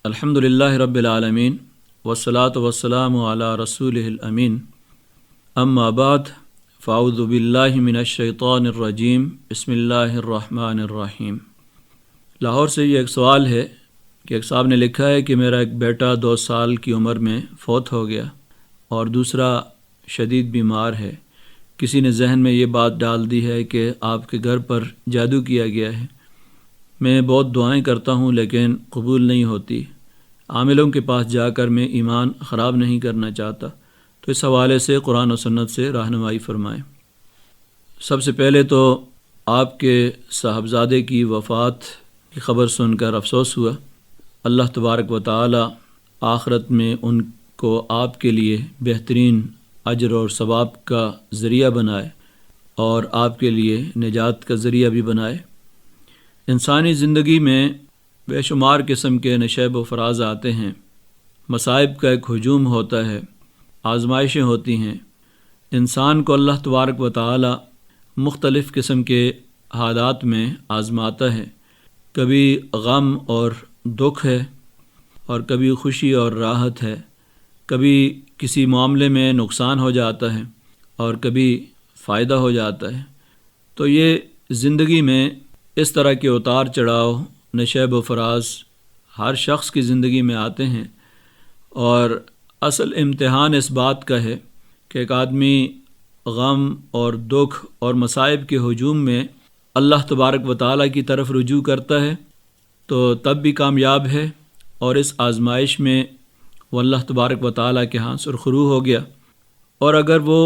الحمدللہ رب العالمین والصلاة والسلام علی رسولہ الامین اما بعد فاعوذ باللہ من الشیطان الرجیم بسم اللہ الرحمن الرحیم۔ لاہور سے یہ ایک سوال ہے کہ ایک صاحب نے لکھا ہے کہ میرا ایک بیٹا 2 سال کی عمر میں فوت ہو گیا اور دوسرا شدید بیمار ہے۔ کسی نے ذہن میں یہ بات ڈال دی ہے کہ آپ کے گھر پر جادو کیا گیا ہے۔ میں بہت دعائیں کرتا ہوں لیکن قبول نہیں ہوتی۔ عاملوں کے پاس جا کر میں ایمان خراب نہیں کرنا چاہتا، تو اس حوالے سے قرآن و سنت سے رہنمائی فرمائیں۔ سب سے پہلے تو آپ کے صاحبزادے کی وفات کی خبر سن کر افسوس ہوا۔ اللہ تبارک و تعالی آخرت میں ان کو آپ کے لیے بہترین اجر اور ثواب کا ذریعہ بنائے اور آپ کے لیے نجات کا ذریعہ بھی بنائے۔ انسانی زندگی میں بے شمار قسم کے نشیب و فراز آتے ہیں، مصائب کا ایک ہجوم ہوتا ہے، آزمائشیں ہوتی ہیں۔ انسان کو اللہ تبارک و تعالی مختلف قسم کے حالات میں آزماتا ہے۔ کبھی غم اور دکھ ہے اور کبھی خوشی اور راحت ہے، کبھی کسی معاملے میں نقصان ہو جاتا ہے اور کبھی فائدہ ہو جاتا ہے۔ تو یہ زندگی میں اس طرح کے اتار چڑھاؤ، نشیب و فراز ہر شخص کی زندگی میں آتے ہیں، اور اصل امتحان اس بات کا ہے کہ ایک آدمی غم اور دکھ اور مصائب کے ہجوم میں اللہ تبارک و تعالیٰ کی طرف رجوع کرتا ہے تو تب بھی کامیاب ہے، اور اس آزمائش میں وہ اللہ تبارک و تعالیٰ کے ہاں سرخرو ہو گیا۔ اور اگر وہ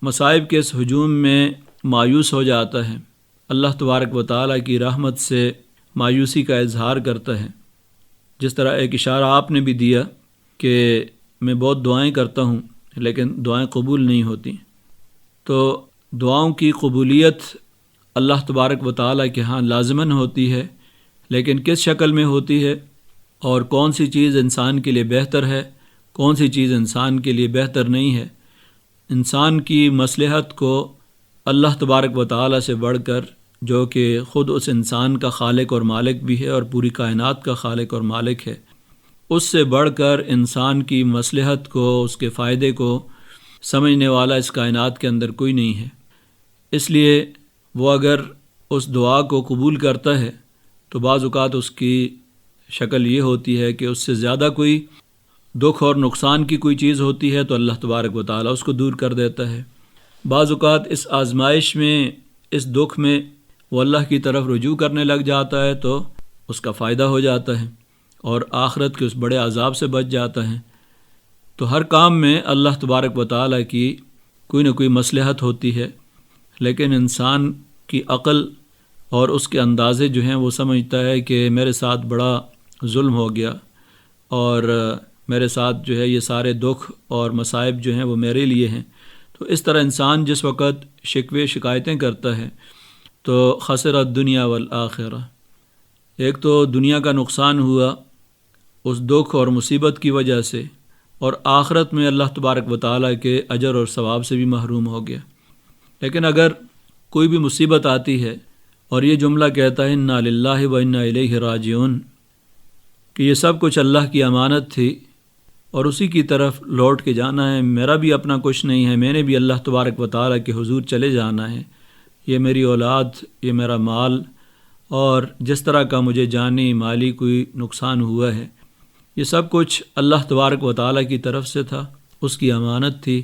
مصائب کے اس ہجوم میں مایوس ہو جاتا ہے، اللہ تبارک و تعالیٰ کی رحمت سے مایوسی کا اظہار کرتا ہے، جس طرح ایک اشارہ آپ نے بھی دیا کہ میں بہت دعائیں کرتا ہوں لیکن دعائیں قبول نہیں ہوتی، تو دعاؤں کی قبولیت اللہ تبارک و تعالیٰ کے ہاں لازماً ہوتی ہے، لیکن کس شکل میں ہوتی ہے اور کون سی چیز انسان کے لیے بہتر ہے، کون سی چیز انسان کے لیے بہتر نہیں ہے، انسان کی مصلحت کو اللہ تبارک و تعالیٰ سے بڑھ کر، جو کہ خود اس انسان کا خالق اور مالک بھی ہے اور پوری کائنات کا خالق اور مالک ہے، اس سے بڑھ کر انسان کی مصلحت کو، اس کے فائدے کو سمجھنے والا اس کائنات کے اندر کوئی نہیں ہے۔ اس لیے وہ اگر اس دعا کو قبول کرتا ہے تو بعض اوقات اس کی شکل یہ ہوتی ہے کہ اس سے زیادہ کوئی دکھ اور نقصان کی کوئی چیز ہوتی ہے تو اللہ تبارک و تعالیٰ اس کو دور کر دیتا ہے۔ بعض اوقات اس آزمائش میں، اس دکھ میں وہ اللہ کی طرف رجوع کرنے لگ جاتا ہے تو اس کا فائدہ ہو جاتا ہے اور آخرت کے اس بڑے عذاب سے بچ جاتا ہے۔ تو ہر کام میں اللہ تبارک و تعالیٰ کی کوئی نہ کوئی مصلحت ہوتی ہے، لیکن انسان کی عقل اور اس کے اندازے جو ہیں وہ سمجھتا ہے کہ میرے ساتھ بڑا ظلم ہو گیا اور میرے ساتھ جو ہے یہ سارے دکھ اور مصائب جو ہیں وہ میرے لیے ہیں۔ تو اس طرح انسان جس وقت شکوے شکایتیں کرتا ہے تو خسر الدنیا والآخرہ، ایک تو دنیا کا نقصان ہوا اس دکھ اور مصیبت کی وجہ سے، اور آخرت میں اللہ تبارک و تعالیٰ کے اجر اور ثواب سے بھی محروم ہو گیا۔ لیکن اگر کوئی بھی مصیبت آتی ہے اور یہ جملہ کہتا ہے انا للہ و انا الیہ راجعون، کہ یہ سب کچھ اللہ کی امانت تھی اور اسی کی طرف لوٹ کے جانا ہے، میرا بھی اپنا کچھ نہیں ہے، میں نے بھی اللہ تبارک و تعالیٰ کے حضور چلے جانا ہے، یہ میری اولاد، یہ میرا مال، اور جس طرح کا مجھے جانی مالی کوئی نقصان ہوا ہے، یہ سب کچھ اللہ تبارک و تعالیٰ کی طرف سے تھا، اس کی امانت تھی،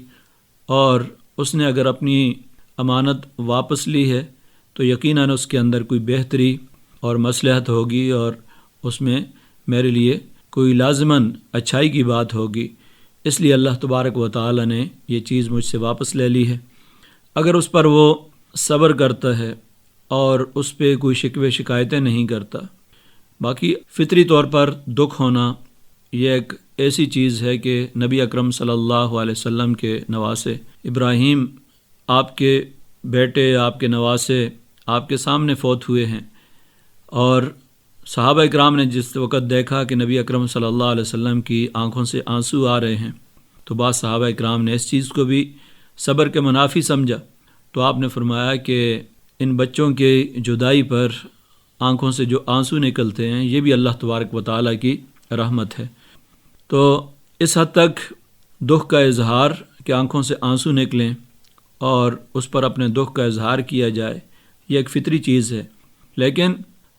اور اس نے اگر اپنی امانت واپس لی ہے تو یقیناً اس کے اندر کوئی بہتری اور مصلحت ہوگی اور اس میں میرے لیے کوئی لازماً اچھائی کی بات ہوگی، اس لیے اللہ تبارک و تعالیٰ نے یہ چیز مجھ سے واپس لے لی ہے۔ اگر اس پر وہ صبر کرتا ہے اور اس پہ کوئی شکوے شکایتیں نہیں کرتا، باقی فطری طور پر دکھ ہونا یہ ایک ایسی چیز ہے کہ نبی اکرم صلی اللہ علیہ وسلم کے نواسے ابراہیم، آپ کے بیٹے، آپ کے نواسے آپ کے سامنے فوت ہوئے ہیں، اور صحابہ اکرام نے جس وقت دیکھا کہ نبی اکرم صلی اللہ علیہ وسلم کی آنکھوں سے آنسو آ رہے ہیں تو بعض صحابہ اکرام نے اس چیز کو بھی صبر کے منافی سمجھا، تو آپ نے فرمایا کہ ان بچوں کے جدائی پر آنکھوں سے جو آنسو نکلتے ہیں یہ بھی اللہ تبارک و تعالیٰ کی رحمت ہے۔ تو اس حد تک دکھ کا اظہار کہ آنکھوں سے آنسو نکلیں اور اس پر اپنے دکھ کا اظہار کیا جائے، یہ ایک فطری چیز ہے۔ لیکن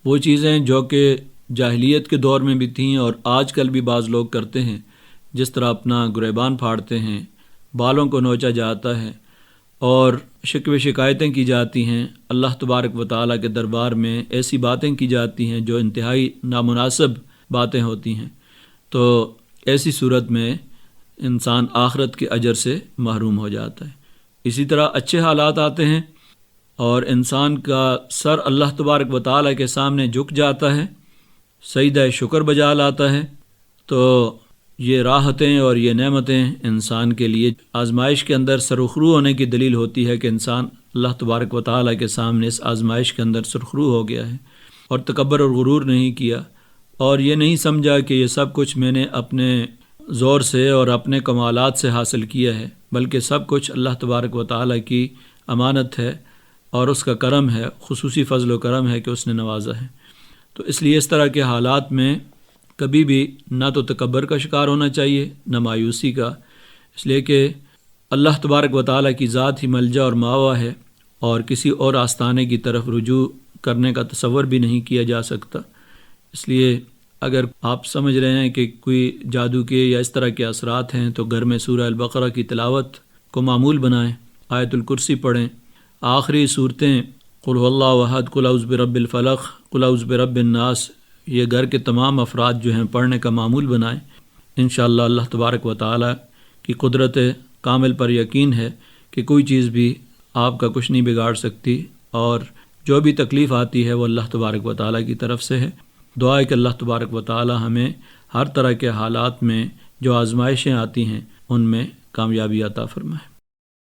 وہ چیزیں جو کہ جاہلیت کے دور میں بھی تھیں اور آج کل بھی بعض لوگ کرتے ہیں، جس طرح اپنا گریبان پھاڑتے ہیں، بالوں کو نوچا جاتا ہے اور شکوے شکایتیں کی جاتی ہیں، اللہ تبارک و تعالیٰ کے دربار میں ایسی باتیں کی جاتی ہیں جو انتہائی نامناسب باتیں ہوتی ہیں، تو ایسی صورت میں انسان آخرت کے اجر سے محروم ہو جاتا ہے۔ اسی طرح اچھے حالات آتے ہیں اور انسان کا سر اللہ تبارک و تعالیٰ کے سامنے جھک جاتا ہے، سجدہ شکر بجا لاتا ہے، تو یہ راحتیں اور یہ نعمتیں انسان کے لیے آزمائش کے اندر سرخرو ہونے کی دلیل ہوتی ہے کہ انسان اللہ تبارک و تعالیٰ کے سامنے اس آزمائش کے اندر سرخرو ہو گیا ہے اور تکبر اور غرور نہیں کیا، اور یہ نہیں سمجھا کہ یہ سب کچھ میں نے اپنے زور سے اور اپنے کمالات سے حاصل کیا ہے، بلکہ سب کچھ اللہ تبارک و تعالیٰ کی امانت ہے اور اس کا کرم ہے، خصوصی فضل و کرم ہے کہ اس نے نوازا ہے۔ تو اس لیے اس طرح کے حالات میں کبھی بھی نہ تو تکبر کا شکار ہونا چاہیے، نہ مایوسی کا، اس لیے کہ اللہ تبارک و تعالیٰ کی ذات ہی ملجا اور ماوا ہے اور کسی اور آستانے کی طرف رجوع کرنے کا تصور بھی نہیں کیا جا سکتا۔ اس لیے اگر آپ سمجھ رہے ہیں کہ کوئی جادو کے یا اس طرح کے اثرات ہیں تو گھر میں سورہ البقرہ کی تلاوت کو معمول بنائیں، آیت الکرسی پڑھیں، آخری صورتیں قل هو اللہ احد، قل اعوذ برب الفلق، قل اعوذ برب الناس، یہ گھر کے تمام افراد جو ہیں پڑھنے کا معمول بنائیں۔ انشاءاللہ اللہ تبارک و تعالیٰ کی قدرت کامل پر یقین ہے کہ کوئی چیز بھی آپ کا کچھ نہیں بگاڑ سکتی، اور جو بھی تکلیف آتی ہے وہ اللہ تبارک و تعالیٰ کی طرف سے ہے۔ دعا ہے کہ اللہ تبارک و تعالیٰ ہمیں ہر طرح کے حالات میں جو آزمائشیں آتی ہیں ان میں کامیابی عطا فرمائے۔